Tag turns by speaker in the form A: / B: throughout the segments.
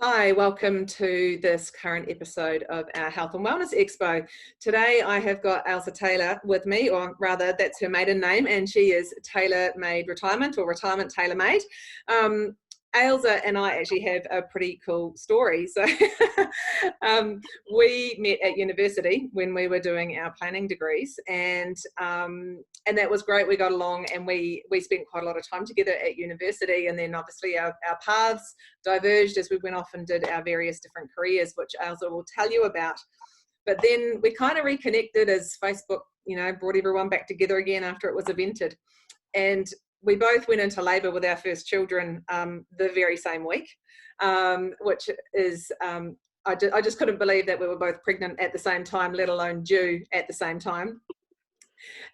A: Hi, welcome to this current episode of our Health and Wellness Expo. Today I have got Ailsa Taylor with me, or rather that's her maiden name, and she is Taylor Made Retirement, or Retirement Tailor Made. Ailsa and I actually have a pretty cool story. So we met at university when we were doing our planning degrees, and that was great. We got along, and we spent quite a lot of time together at university, and then obviously our paths diverged as we went off and did our various different careers, which Ailsa will tell you about. But then we kind of reconnected as Facebook, brought everyone back together again after it was invented. And we both went into labour with our first children the very same week, which is, I just couldn't believe that we were both pregnant at the same time, let alone due at the same time.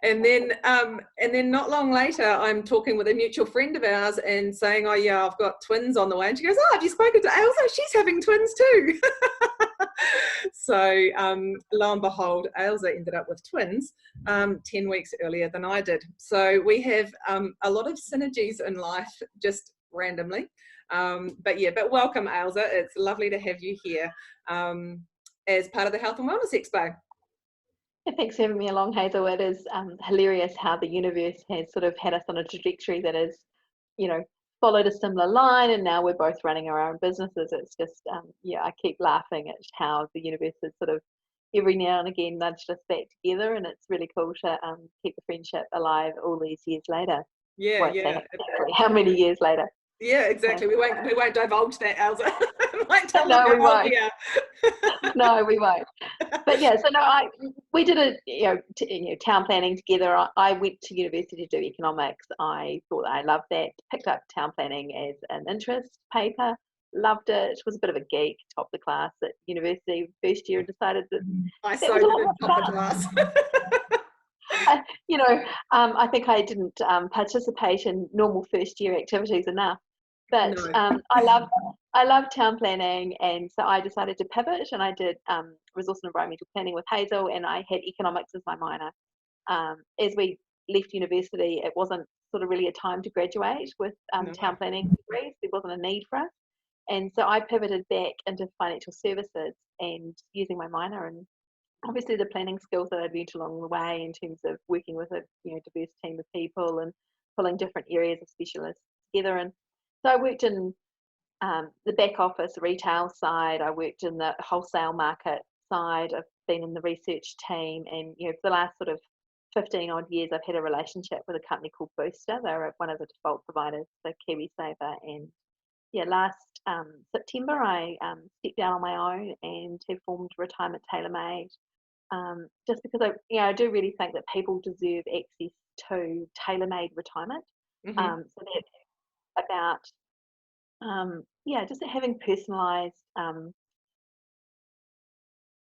A: And then not long later, I'm talking with a mutual friend of ours and saying, oh yeah, I've got twins on the way. And she goes, oh, have you spoken to Ailsa? She's having twins too. So lo and behold, Ailsa ended up with twins 10 weeks earlier than I did. So we have a lot of synergies in life, just randomly. But welcome, Ailsa. It's lovely to have you here as part of the Health and Wellness Expo.
B: Thanks for having me along, Hazel. It is hilarious how the universe has sort of had us on a trajectory that is, followed a similar line, and now we're both running our own businesses. It's just, I keep laughing at how the universe has sort of every now and again nudged us back together, and it's really cool to keep the friendship alive all these years later.
A: Yeah.
B: How many years later?
A: Yeah, exactly. We won't divulge that, Ailsa.
B: No, we won't. No, we won't. But yeah, so no, we did a town planning together. I went to university to do economics. I thought I loved that. Picked up town planning as an interest paper. Loved it. Was a bit of a geek. Topped the class at university first year, and decided that
A: I so didn't top the class.
B: I think I didn't participate in normal first year activities enough. But no. I love town planning, and so I decided to pivot, and I did resource and environmental planning with Hazel, and I had economics as my minor. As we left university, it wasn't sort of really a time to graduate with town planning degrees. There wasn't a need for us, and so I pivoted back into financial services and using my minor, and obviously the planning skills that I'd learned along the way in terms of working with a diverse team of people and pulling different areas of specialists together. And so I worked in the back office retail side. I worked in the wholesale market side. I've been in the research team, and for the last sort of 15 odd years, I've had a relationship with a company called Booster. They're one of the default providers for KiwiSaver, and last September I stepped down on my own and have formed Retirement Tailor Made. Just because I do really think that people deserve access to tailor-made retirement. So that's about just having personalised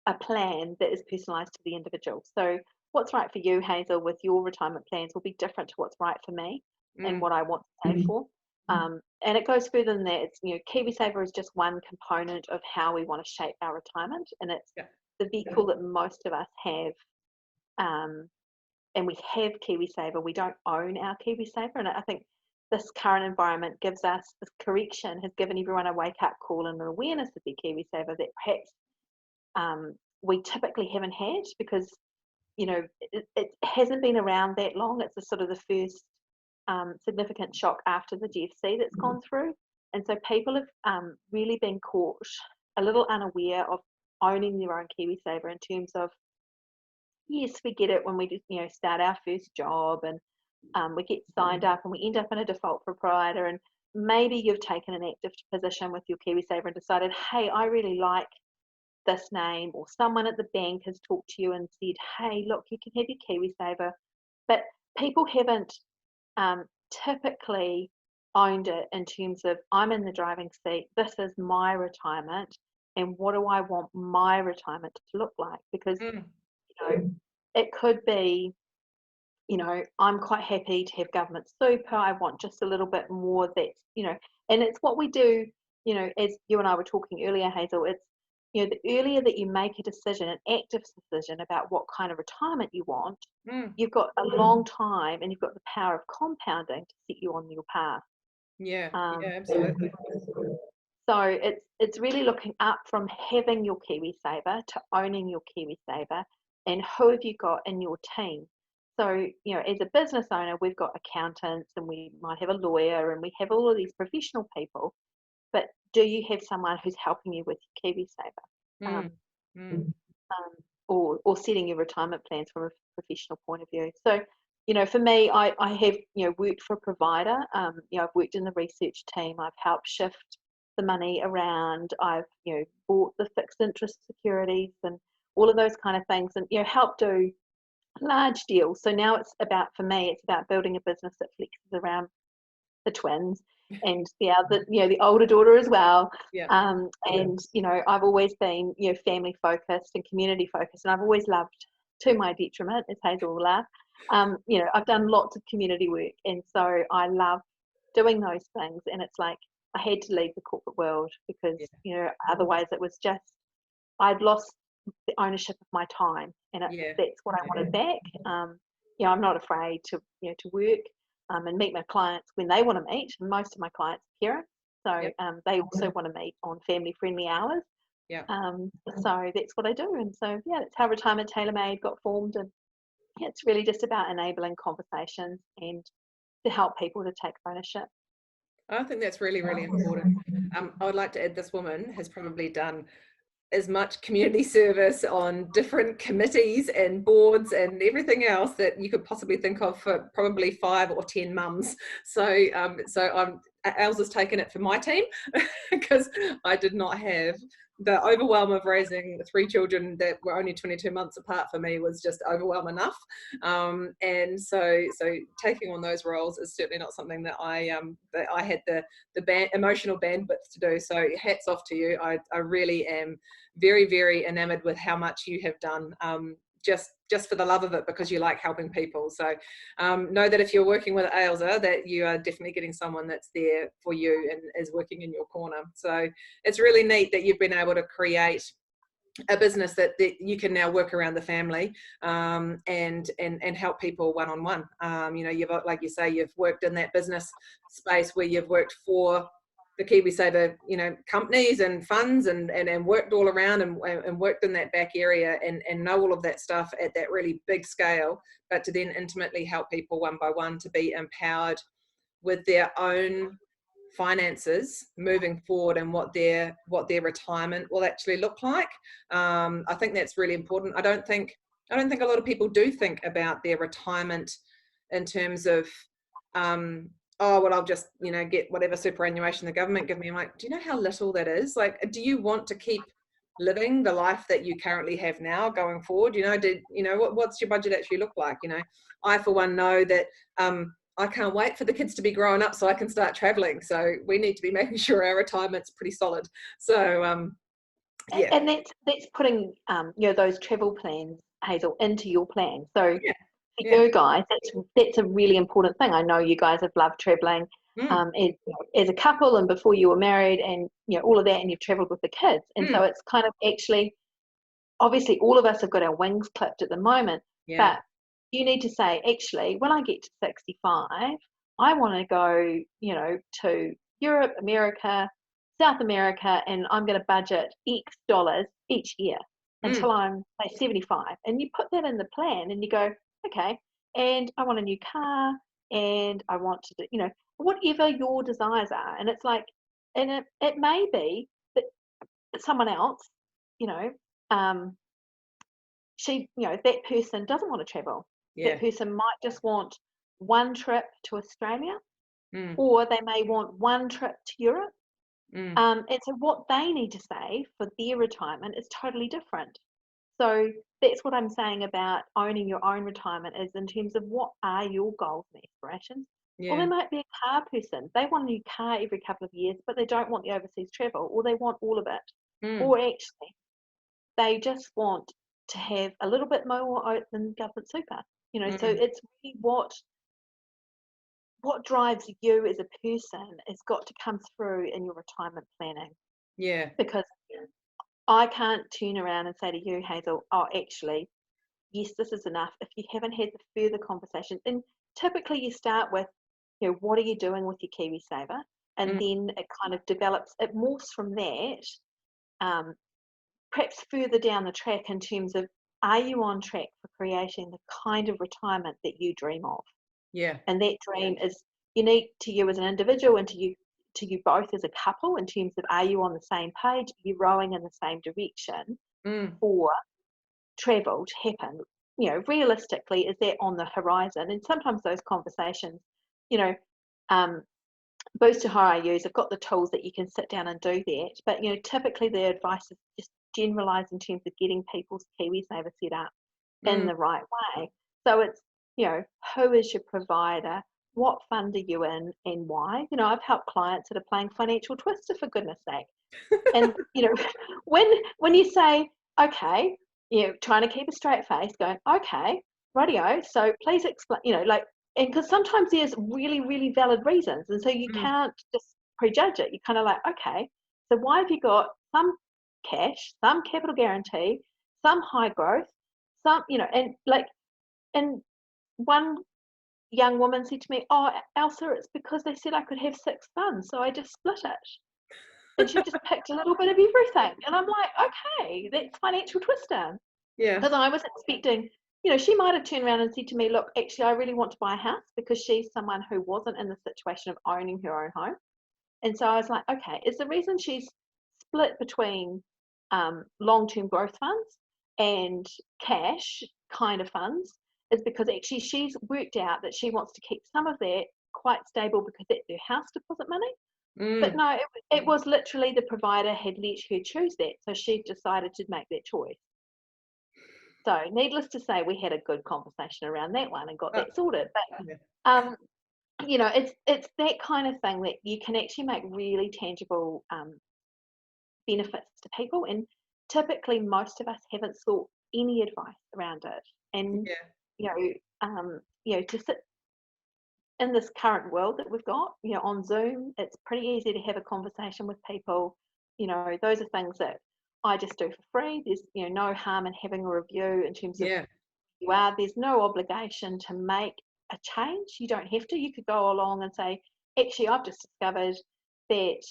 B: a plan that is personalised to the individual. So what's right for you, Hazel, with your retirement plans will be different to what's right for me and what I want to save for. And it goes further than that. It's KiwiSaver is just one component of how we want to shape our retirement, and it's the vehicle that most of us have. And we have KiwiSaver. We don't own our KiwiSaver, and I think this current environment gives us, this correction has given everyone a wake-up call and an awareness of their KiwiSaver that perhaps we typically haven't had, because it hasn't been around that long. It's sort of the first significant shock after the GFC that's gone through, and so people have really been caught a little unaware of owning their own KiwiSaver, in terms of, yes, we get it when we just start our first job, and we get signed up and we end up in a default proprietor, and maybe you've taken an active position with your KiwiSaver and decided, hey, I really like this name, or someone at the bank has talked to you and said, hey, look, you can have your KiwiSaver, but people haven't typically owned it in terms of, I'm in the driving seat, this is my retirement, and what do I want my retirement to look like? Because it could be, I'm quite happy to have government super, I want just a little bit more, that's and it's what we do, as you and I were talking earlier, Hazel, it's the earlier that you make a decision, an active decision about what kind of retirement you want, you've got a long time, and you've got the power of compounding to set you on your path.
A: Yeah, absolutely.
B: So it's really looking up from having your KiwiSaver to owning your KiwiSaver, and who have you got in your team. So, you know, as a business owner, we've got accountants and we might have a lawyer and we have all of these professional people, but do you have someone who's helping you with your KiwiSaver?
A: Mm. Mm.
B: Or setting your retirement plans from a professional point of view. So, you know, for me, I have, you know, worked for a provider. You know, I've worked in the research team. I've helped shift the money around. I've, you know, bought the fixed interest securities and all of those kind of things, and, you know, helped do large deals. So now it's about, for me, it's about building a business that flexes around the twins and the other, you know, the older daughter as well.
A: Yeah.
B: And, you know, I've always been, you know, family focused and community focused, and I've always loved, to my detriment, as Hazel will laugh, you know, I've done lots of community work, and so I love doing those things. And it's like I had to leave the corporate world because, you know, otherwise it was just, I'd lost the ownership of my time, and that's what I wanted back. You know, I'm not afraid to, you know, to work and meet my clients when they want to meet. Most of my clients are parents, so they also want to meet on family friendly hours. So that's what I do, and so that's how Retirement Tailor Made got formed. And it's really just about enabling conversations and to help people to take ownership.
A: I think that's really, really important. I would like to add, this woman has probably done as much community service on different committees and boards and everything else that you could possibly think of for probably 5 or 10 mums. So Ailsa's taken it for my team because I did not have the overwhelm of raising 3 children that were only 22 months apart. For me was just overwhelm enough. And so taking on those roles is certainly not something that I had the emotional bandwidth to do. So hats off to you. I really am very, very enamored with how much you have done, just for the love of it, because you like helping people. So know that if you're working with Ailsa, that you are definitely getting someone that's there for you and is working in your corner. So it's really neat that you've been able to create a business that you can now work around the family, and help people one-on-one. You know, you've, like you say, you've worked in that business space where you've worked for the KiwiSaver, you know, companies and funds, and worked all around and worked in that back area and know all of that stuff at that really big scale, but to then intimately help people one by one to be empowered with their own finances moving forward and what their retirement will actually look like. I think that's really important. I don't think a lot of people do think about their retirement in terms of oh, well, I'll just, you know, get whatever superannuation the government give me. I'm like, do you know how little that is? Like, do you want to keep living the life that you currently have now going forward? You know, what's your budget actually look like? You know, I for one know that I can't wait for the kids to be growing up so I can start traveling. So we need to be making sure our retirement's pretty solid. So
B: and that's putting you know, those travel plans, Hazel, into your plan. So for you guys, that's a really important thing. I know you guys have loved traveling as a couple and before you were married, and, you know, all of that, and you've traveled with the kids, and so it's kind of actually, obviously all of us have got our wings clipped at the moment, but you need to say, actually, when I get to 65, I want to go, you know, to Europe, America, South America, and I'm going to budget X dollars each year until I'm, say, 75. And you put that in the plan and you go, okay, and I want a new car, and I want to do, you know, whatever your desires are. And it's like, and it may be that someone else, you know, you know, that person doesn't want to travel. That person might just want one trip to Australia, or they may want one trip to Europe. And so what they need to say for their retirement is totally different. So that's what I'm saying about owning your own retirement, is in terms of what are your goals and aspirations. Or they might be a car person. They want a new car every couple of years, but they don't want the overseas travel, or they want all of it. Or actually, they just want to have a little bit more than government super. You know, so it's really what drives you as a person has got to come through in your retirement planning. Because I can't turn around and say to you, Hazel, oh, actually, yes, this is enough, if you haven't had the further conversation. And typically you start with, you know, what are you doing with your KiwiSaver? and then it kind of develops, it morphs from that, perhaps further down the track in terms of, are you on track for creating the kind of retirement that you dream of?
A: Yeah.
B: And that dream is unique to you as an individual and to you both as a couple, in terms of, are you on the same page? Are you rowing in the same direction for travel to happen? You know, realistically, is that on the horizon? And sometimes those conversations, you know, boost to higher use, I've got the tools that you can sit down and do that. But, you know, typically the advice is just generalised in terms of getting people's KiwiSaver set up in the right way. So it's, you know, who is your provider? What fund are you in and why? You know, I've helped clients that are playing financial twister, for goodness sake. And, you know, when you say, okay, you know, trying to keep a straight face, going, okay, rightio, so please explain, you know, like, and because sometimes there's really, really valid reasons. And so you can't just prejudge it. You're kind of like, okay, so why have you got some cash, some capital guarantee, some high growth, some, you know, and like, and one young woman said to me, oh, Ailsa, it's because they said I could have 6 funds, so I just split it. And she just picked a little bit of everything. And I'm like, okay, that's financial twister.
A: Yeah.
B: Because I was expecting, you know, she might have turned around and said to me, look, actually, I really want to buy a house, because she's someone who wasn't in the situation of owning her own home. And so I was like, okay, is the reason she's split between long-term growth funds and cash kind of funds is because actually she's worked out that she wants to keep some of that quite stable because that's her house deposit money. But no, it was literally the provider had let her choose that. So she decided to make that choice. So needless to say, we had a good conversation around that one and got that sorted. But, you know, it's that kind of thing that you can actually make really tangible benefits to people. And typically most of us haven't sought any advice around it. And, you know, to sit in this current world that we've got, you know, on Zoom, it's pretty easy to have a conversation with people. You know, those are things that I just do for free. There's, you know, no harm in having a review in terms of who you are. There's no obligation to make a change. You don't have to. You could go along and say, actually, I've just discovered that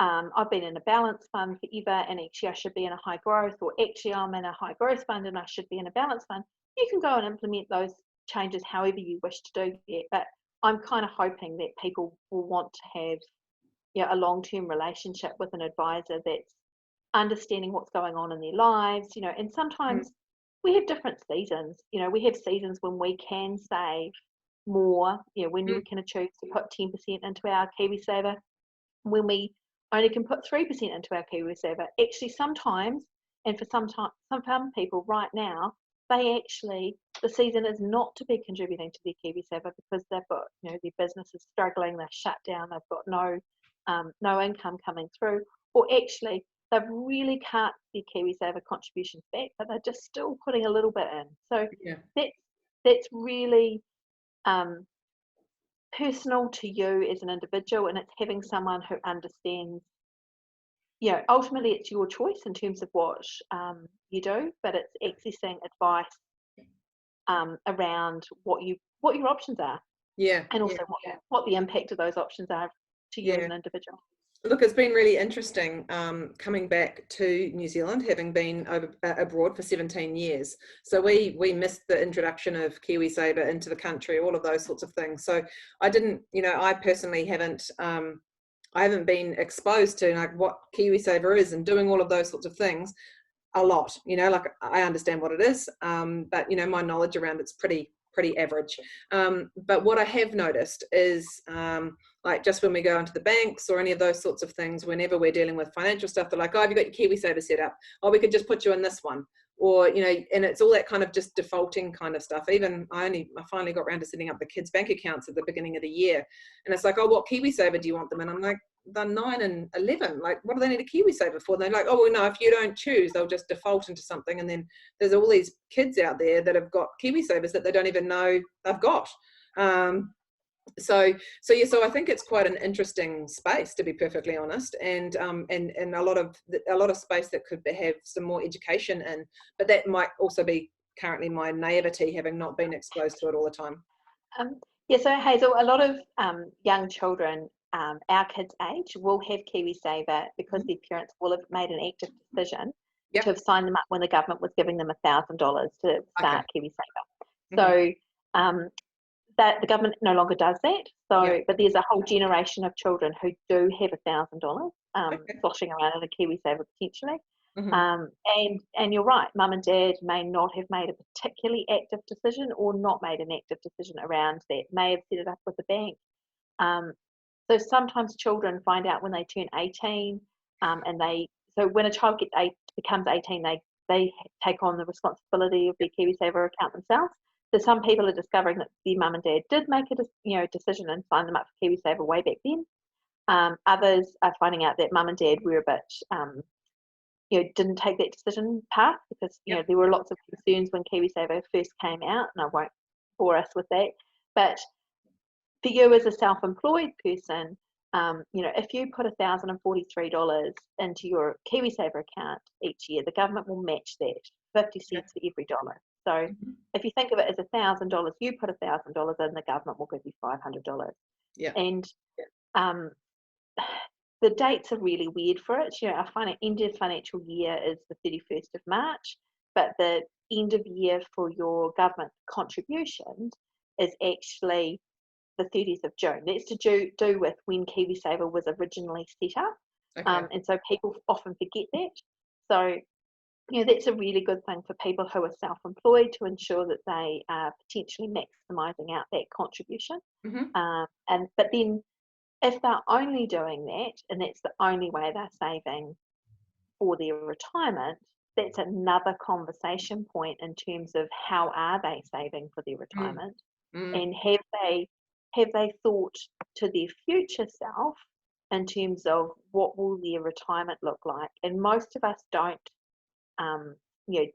B: I've been in a balanced fund forever and actually I should be in a high growth, or actually I'm in a high growth fund and I should be in a balanced fund. You can go and implement those changes however you wish to do that. But I'm kind of hoping that people will want to have, you know, a long-term relationship with an advisor that's understanding what's going on in their lives, you know. And sometimes we have different seasons. You know, we have seasons when we can save more, you know, when we can choose to put 10% into our KiwiSaver, when we only can put 3% into our KiwiSaver. Actually, sometimes, and for some people right now, they actually, the season is not to be contributing to their KiwiSaver because they've got, you know, their business is struggling, they're shut down, they've got no income coming through, or actually they've really cut their KiwiSaver contributions back, but they're just still putting a little bit in. So that's really personal to you as an individual, and it's having someone who understands. You know, ultimately it's your choice in terms of what you do, but it's accessing advice around what your options are, and also what the impact of those options are to you as an individual.
A: Look, it's been really interesting coming back to New Zealand, having been abroad for 17 years. So we missed the introduction of KiwiSaver into the country, all of those sorts of things. So I didn't, you know, I personally haven't been exposed to like what KiwiSaver is and doing all of those sorts of things a lot. You know, like I understand what it is, but you know, my knowledge around it's pretty average. But what I have noticed is like just when we go into the banks or any of those sorts of things, whenever we're dealing with financial stuff, they're like, oh, have you got your KiwiSaver set up? Oh, we could just put you in this one. Or, you know, and it's all that kind of just defaulting kind of stuff. Even I finally got around to setting up the kids' bank accounts at the beginning of the year. And it's like, oh, what KiwiSaver do you want them in? I'm like, they're 9 and 11. Like, what do they need a KiwiSaver for? And they're like, oh, well, no, if you don't choose, they'll just default into something. And then there's all these kids out there that have got KiwiSavers that they don't even know they've got. So I think it's quite an interesting space, to be perfectly honest, and a lot of space that could have some more education in, but that might also be currently my naivety, having not been exposed to it all the time.
B: So Hazel, a lot of young children our kids' age will have KiwiSaver because their parents will have made an active decision to have signed them up when the government was giving them $1,000 to start KiwiSaver. So that the government no longer does that. So, but there's a whole generation of children who do have $1,000 sloshing around in a KiwiSaver potentially. And you're right, mum and dad may not have made a particularly active decision or not made an active decision around that, may have set it up with the bank. So sometimes children find out when they turn 18, so when a child becomes 18, they take on the responsibility of their KiwiSaver account themselves. So some people are discovering that their mum and dad did make a decision and sign them up for KiwiSaver way back then. Others are finding out that mum and dad were a bit, didn't take that decision path because there were lots of concerns when KiwiSaver first came out, and I won't bore us with that. But for you as a self-employed person, if you put $1,043 into your KiwiSaver account each year, the government will match that 50 cents for every dollar. So if you think of it as $1,000, you put $1,000 in, the government will give you $500. And the dates are really weird for it. Our end of financial year is the 31st of March, but the end of year for your government contributions is actually the 30th of June. That's to do with when KiwiSaver was originally set up. And so people often forget that. So, that's a really good thing for people who are self-employed to ensure that they are potentially maximising out that contribution. But then if they're only doing that, and that's the only way they're saving for their retirement, that's another conversation point in terms of how are they saving for their retirement, and have they thought to their future self in terms of what will their retirement look like? And most of us don't,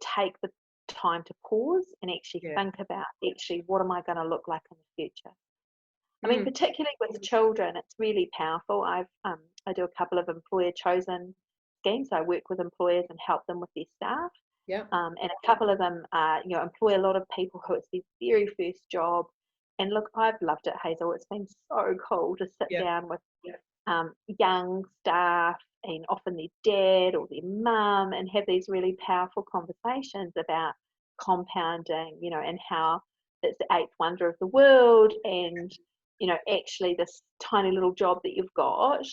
B: take the time to pause and actually think about what am I going to look like in the future? I mean, particularly with children, it's really powerful. I do a couple of employer chosen schemes. I work with employers and help them with their staff. And a couple of them, employ a lot of people who it's their very first job. And look, I've loved it, Hazel. It's been so cool to sit down with young staff and often their dad or their mum and have these really powerful conversations about compounding, and how it's the eighth wonder of the world, and actually this tiny little job that you've got,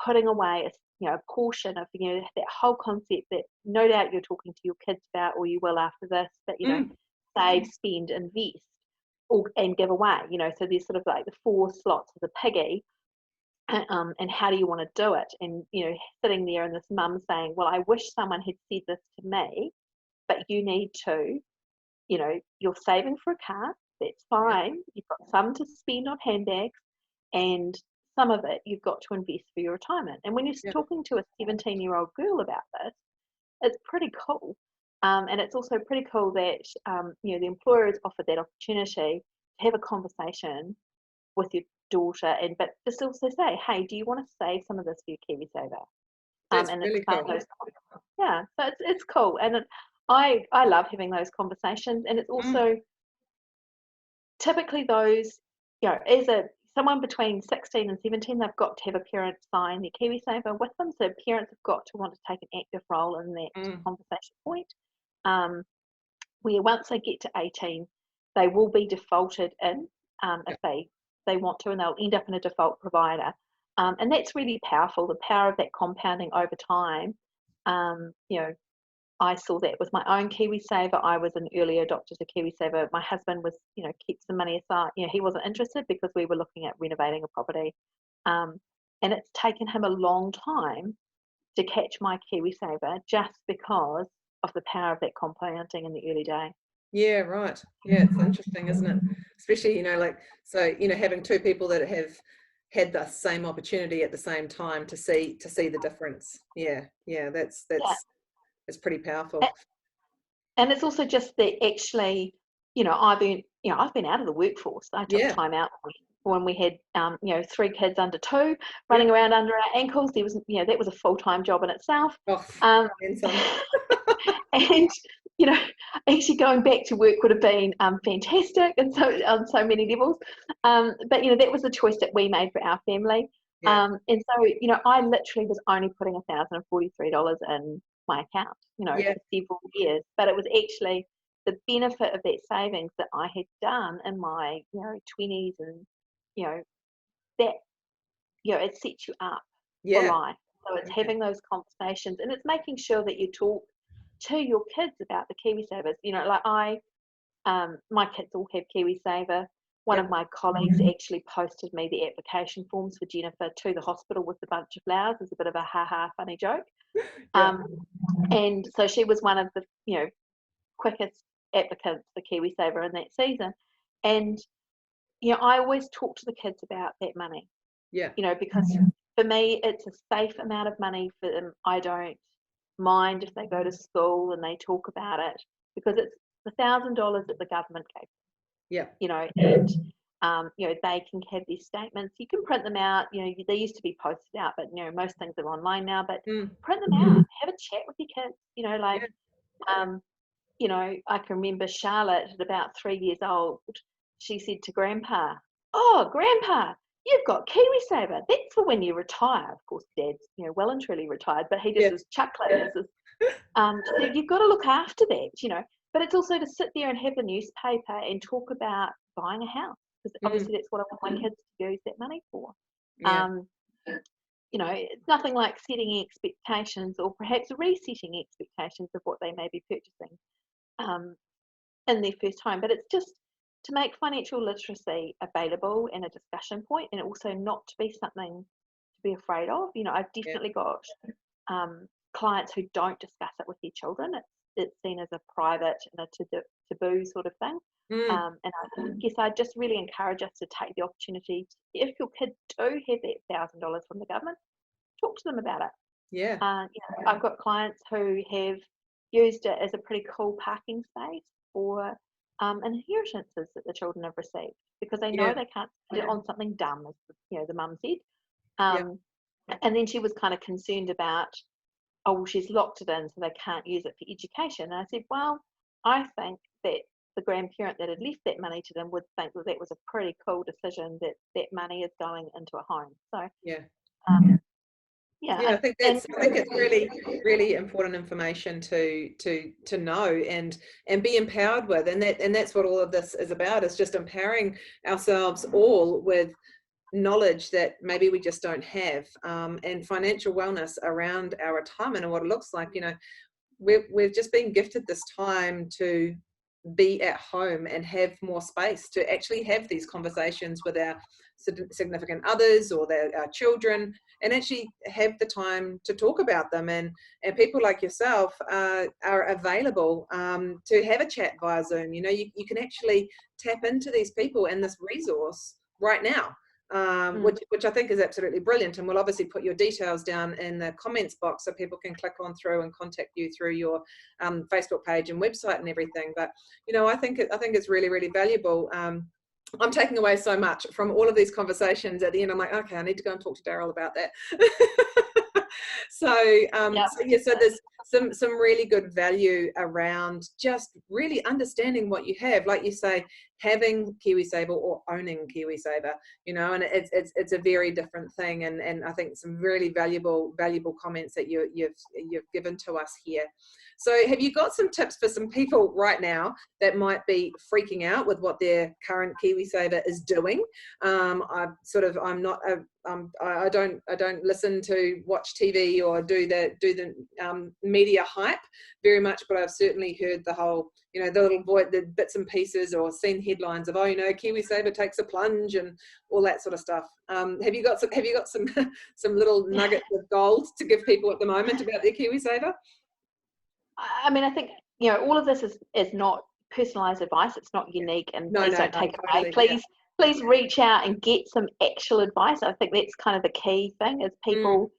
B: putting away a portion of that whole concept that no doubt you're talking to your kids about, or you will after this, but save, spend, invest, and give away, so there's sort of like the 4 slots of the piggy. And how do you want to do it? And sitting there and this mum saying, well, I wish someone had said this to me, but you need to, you're saving for a car, that's fine. You've got some to spend on handbags, and some of it you've got to invest for your retirement. And when you're talking to a 17-year-old girl about this, it's pretty cool. And it's also pretty cool that the employer has offered that opportunity to have a conversation with your daughter, but just also say, hey, do you want to save some of this for your KiwiSaver?
A: That's really cool.
B: So it's cool, and I love having those conversations. And it's also typically those, as someone between 16 and 17, they've got to have a parent sign their KiwiSaver with them. So parents have got to want to take an active role in that conversation point. Where once they get to 18, they will be defaulted in if they want to, and they'll end up in a default provider. And that's really powerful, the power of that compounding over time. I saw that with my own KiwiSaver. I was an early adopter to KiwiSaver. My husband was, keeps the money aside. He wasn't interested because we were looking at renovating a property. And it's taken him a long time to catch my KiwiSaver just because of the power of that compounding in the early day.
A: Yeah, right. Yeah, it's interesting, isn't it? Especially, having two people that have had the same opportunity at the same time to see the difference. Yeah, that's it's pretty powerful.
B: And it's also just that actually, I've been out of the workforce. I took time out when we had 3 kids under 2 running around under our ankles. There was that was a full-time job in itself.
A: And
B: you know, actually going back to work would have been fantastic, and so on so many levels. But you know, that was the choice that we made for our family.
A: Yeah.
B: And so, you know, I literally was only putting $1,043 in my account, you know,
A: Yeah.
B: for several years. But it was actually the benefit of that savings that I had done in my, you know, 20s, and you know, that, you know, it sets you up for
A: Yeah.
B: life. So it's
A: Okay.
B: having those conversations, and it's making sure that you talk to your kids about the KiwiSavers. You know, like my kids all have KiwiSaver. One
A: Yep.
B: of my colleagues actually posted me the application forms for Jennifer to the hospital with a bunch of flowers as a bit of a ha-ha funny joke.
A: Yeah.
B: And so she was one of the, you know, quickest applicants for KiwiSaver in that season. And, you know, I always talk to the kids about that money,
A: Yeah.
B: you know, because for me, it's a safe amount of money for them. I don't mind if they go to school and they talk about it, because it's $1,000 that the government gave,
A: Yeah.
B: you know, and you know, they can have these statements. You can print them out. You know, they used to be posted out, but you know, most things are online now. But
A: Mm.
B: print them out. Have a chat with your kids. You know, like
A: Yeah.
B: you know, I can remember Charlotte at about 3 years old. She said to Grandpa, "Oh, Grandpa, you've got KiwiSaver. That's for when you retire." Of course, Dad's, you know, well and truly retired, but he just
A: Yeah.
B: was chuckling. This is, so you've got to look after that, you know. But it's also to sit there and have the newspaper and talk about buying a house, because
A: Mm.
B: obviously that's what I want my kids to use that money for.
A: Yeah.
B: Um, you know, it's nothing like setting expectations, or perhaps resetting expectations of what they may be purchasing um, in their first home. But it's just to make financial literacy available and a discussion point, and also not to be something to be afraid of. You know, I've
A: Yeah.
B: definitely got clients who don't discuss it with their children. It's seen as a private and a taboo sort of thing.
A: Mm.
B: And I guess I just really encourage us to take the opportunity. If your kids do have that $1,000 from the government, talk to them about it.
A: Yeah.
B: You know, I've got clients who have used it as a pretty cool parking space for inheritances that the children have received, because they know
A: Yeah.
B: they can't spend it on something dumb, as you know, the mum said.
A: Yeah.
B: And then she was kind of concerned about, oh, well, she's locked it in so they can't use it for education. And I said, well, I think that the grandparent that had left that money to them would think that that was a pretty cool decision, that that money is going into a home. So,
A: Yeah.
B: yeah,
A: Yeah,
B: and
A: I think it's really, really important information to know and be empowered with, and that's what all of this is about, is just empowering ourselves all with knowledge that maybe we just don't have, and financial wellness around our retirement and what it looks like. You know, we've just been gifted this time to be at home and have more space to actually have these conversations with our significant others or our children, and actually have the time to talk about them, and people like yourself are available to have a chat via Zoom. You know, you can actually tap into these people and this resource right now, which I think is absolutely brilliant. And we'll obviously put your details down in the comments box so people can click on through and contact you through your Facebook page and website and everything. But you know, I think it's really, really valuable. I'm taking away so much from all of these conversations. At the end, I'm like, okay, I need to go and talk to Daryl about that. So there's some really good value around just really understanding what you have, like you say, having KiwiSaver or owning KiwiSaver, you know, and it's a very different thing. And I think some really valuable comments that you've given to us here. So have you got some tips for some people right now that might be freaking out with what their current KiwiSaver is doing? I don't listen to watch TV or do the media hype very much, but I've certainly heard the whole, you know, the bits and pieces, or seen headlines of, oh, you know, KiwiSaver takes a plunge and all that sort of stuff. Have you got some some little nuggets of gold to give people at the moment about their KiwiSaver?
B: I mean, I think, you know, all of this is not personalized advice. It's not unique, and
A: No,
B: please
A: no,
B: don't
A: no,
B: take it away.
A: totally, yeah.
B: Please reach out and get some actual advice. I think that's kind of the key thing, is people,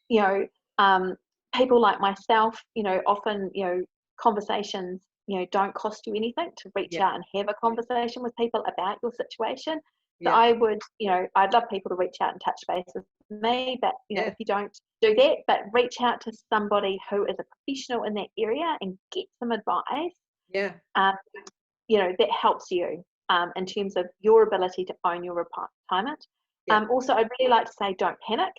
B: you know, people like myself, you know, often, you know, conversations, you know, don't cost you anything to reach
A: Yeah,
B: out and have a conversation with people about your situation. So
A: yeah,
B: I would, you know, I'd love people to reach out and touch base with me, but
A: Yeah.
B: if you don't do that, but reach out to somebody who is a professional in that area and get some advice.
A: Yeah.
B: That helps you in terms of your ability to own your retirement.
A: Yeah.
B: Also, I'd really like to say, don't panic.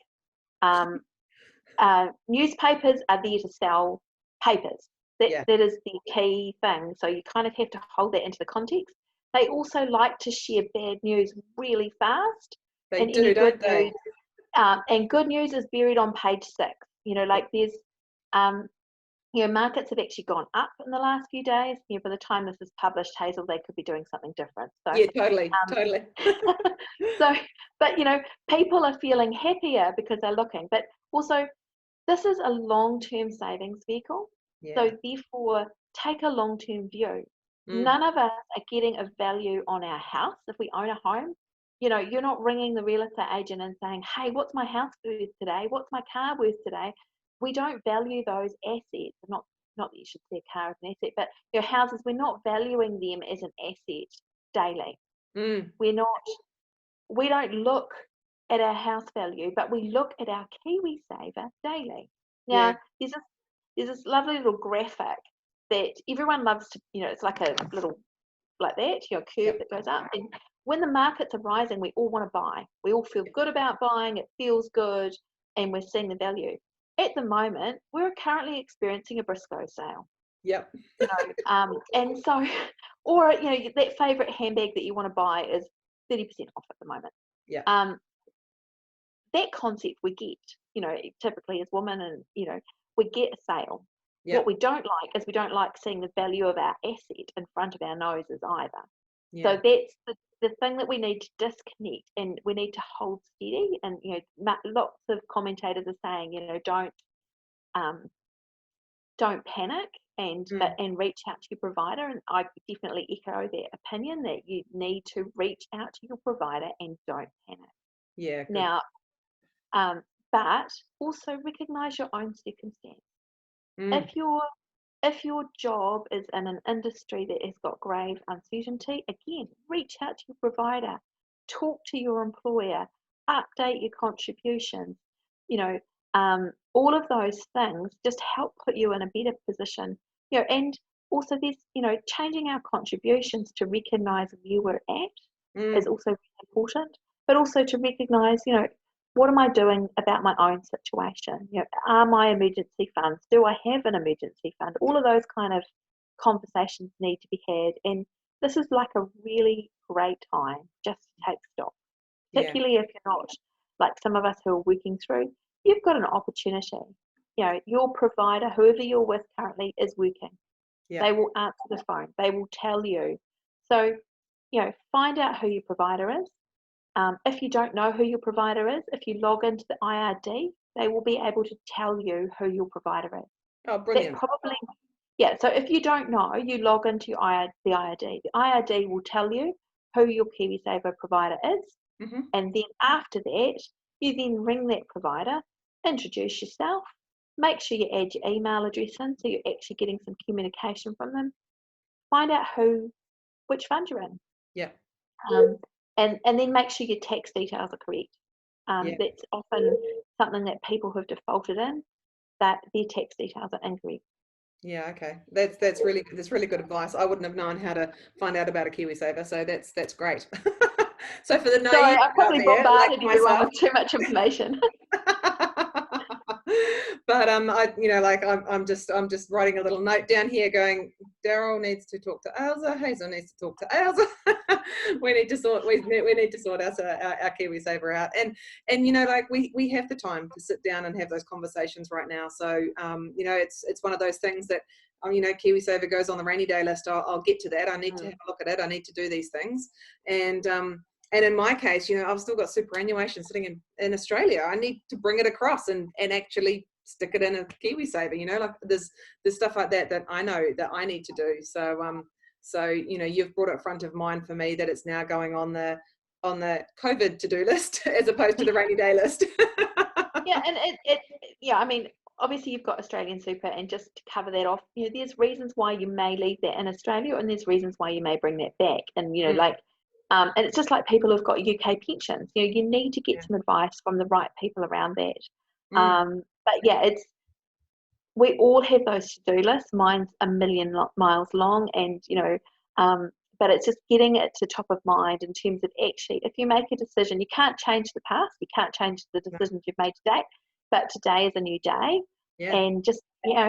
B: Newspapers are there to sell papers. That is the key thing. So you kind of have to hold that into the context. They also like to share bad news really fast.
A: They do, don't they?
B: And good news is buried on page 6. There's markets have actually gone up in the last few days. By the time this is published, Hazel, they could be doing something different. So
A: yeah, totally.
B: So, but people are feeling happier because they're looking. But also, this is a long-term savings vehicle.
A: Yeah.
B: So therefore, take a long-term view. None of us are getting a value on our house if we own a home. You're not ringing the real estate agent and saying, hey, what's my house worth today? What's my car worth today? We don't value those assets. Not that you should see a car as an asset, but your houses, we're not valuing them as an asset daily. We don't look at our house value, but we look at our KiwiSaver daily. Now, there's this lovely little graphic that everyone loves to, it's like a little, like that, curve that goes up. And when the markets are rising, we all want to buy. We all feel good about buying. It feels good, and we're seeing the value. At the moment, we're currently experiencing a Briscoe sale.
A: Yep.
B: And so, or that favorite handbag that you want to buy is 30% off at the moment.
A: Yeah.
B: That concept we get, typically as women, and we get a sale.
A: Yep.
B: What we don't like is we don't like seeing the value of our asset in front of our noses either.
A: Yeah.
B: So that's the thing that we need to disconnect, and we need to hold steady. And lots of commentators are saying, don't panic and reach out to your provider. And I definitely echo that opinion that you need to reach out to your provider and don't panic.
A: Yeah. Good.
B: Now, but also recognize your own circumstance. If your job is in an industry that has got grave uncertainty, again, reach out to your provider, talk to your employer, update your contributions. All of those things just help put you in a better position. And also there's, changing our contributions to recognize where we're at is also really important, but also to recognize, what am I doing about my own situation? Are my emergency funds? Do I have an emergency fund? All of those kind of conversations need to be had. And this is like a really great time just to take stock, particularly if you're not like some of us who are working through. You've got an opportunity. Your provider, whoever you're with currently, is working. Yeah. They will answer the phone. They will tell you. So, find out who your provider is. If you don't know who your provider is, if you log into the IRD, they will be able to tell you who your provider is.
A: Oh, brilliant.
B: So if you don't know, you log into the IRD. The IRD will tell you who your KiwiSaver provider is. And then after that, you then ring that provider, introduce yourself, make sure you add your email address in so you're actually getting some communication from them. Find out which fund you're in.
A: Yeah.
B: And then make sure your tax details are correct. That's often something that people have defaulted in, that their tax details are incorrect.
A: Yeah, okay. That's really good advice. I wouldn't have known how to find out about a KiwiSaver, so that's great. So for the naive,
B: sorry, I probably bombarded everyone with too much information.
A: But I'm just writing a little note down here going, Daryl needs to talk to Ailsa, Hazel needs to talk to Ailsa. we need to sort our KiwiSaver out, and we have the time to sit down and have those conversations right now. So it's one of those things that KiwiSaver goes on the rainy day list. I'll get to that. I need to have a look at it. I need to do these things, and in my case, I've still got superannuation sitting in Australia. I need to bring it across and actually stick it in a KiwiSaver. There's stuff like that I know that I need to do. So you've brought it front of mind for me that it's now going on the COVID to-do list as opposed to the rainy day list.
B: And obviously you've got Australian super, and just to cover that off, there's reasons why you may leave that in Australia, and there's reasons why you may bring that back. And And it's just like people who've got UK pensions. You know, you need to get
A: Yeah.
B: some advice from the right people around that.
A: Mm.
B: But yeah, we all have those to-do lists. Mine's a million miles long, and but it's just getting it to top of mind in terms of actually, if you make a decision, you can't change the past, you can't change the
A: No.
B: decisions you've made today, but today is a new day,
A: Yeah.
B: and just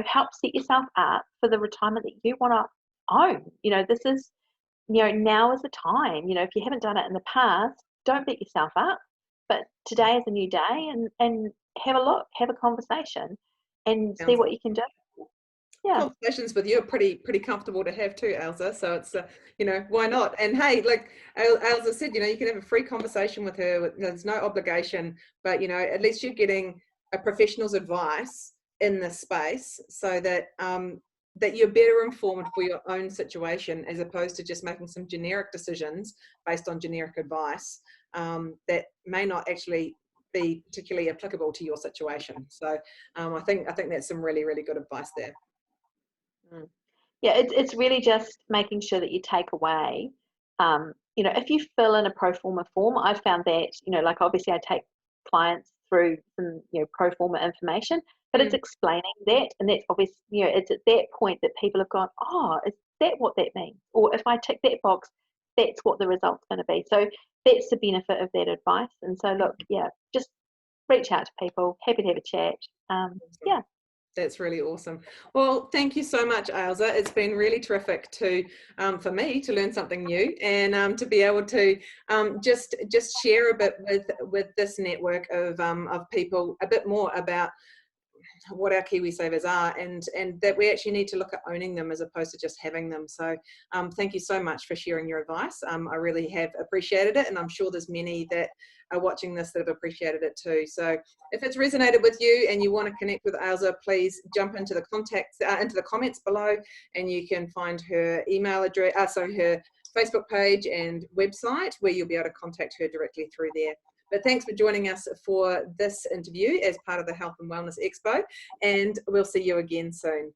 B: help set yourself up for the retirement that you want to own. This is now is the time. If you haven't done it in the past, don't beat yourself up. But today is a new day, and have a look, have a conversation, and see
A: Sounds
B: what you can do. Yeah.
A: Conversations with you are pretty comfortable to have too, Ailsa. So it's why not? And hey, like Ailsa said, you can have a free conversation with her. There's no obligation, but at least you're getting a professional's advice in this space, so that that you're better informed for your own situation, as opposed to just making some generic decisions based on generic advice that may not actually be particularly applicable to your situation. So I think that's some really good advice there.
B: Yeah, it's really just making sure that you take away, if you fill in a pro forma form, I've found that, like obviously I take clients through some, pro forma information, but it's explaining that, and that's obvious, it's at that point that people have gone, oh, is that what that means? Or if I tick that box, that's what the result's going to be. So that's the benefit of that advice. And so look, yeah, just reach out to people, happy to have a chat. Yeah.
A: That's really awesome. Well, thank you so much, Ailsa. It's been really terrific for me to learn something new, and to be able to just share a bit with this network of people a bit more about what our KiwiSavers are, and that we actually need to look at owning them as opposed to just having them. So thank you so much for sharing your advice. I really have appreciated it, and I'm sure there's many that are watching this that have appreciated it too. So if it's resonated with you and you want to connect with Ailsa, please jump into the into the comments below, and you can find her email address, her Facebook page and website, where you'll be able to contact her directly through there. But thanks for joining us for this interview as part of the Health and Wellness Expo, and we'll see you again soon.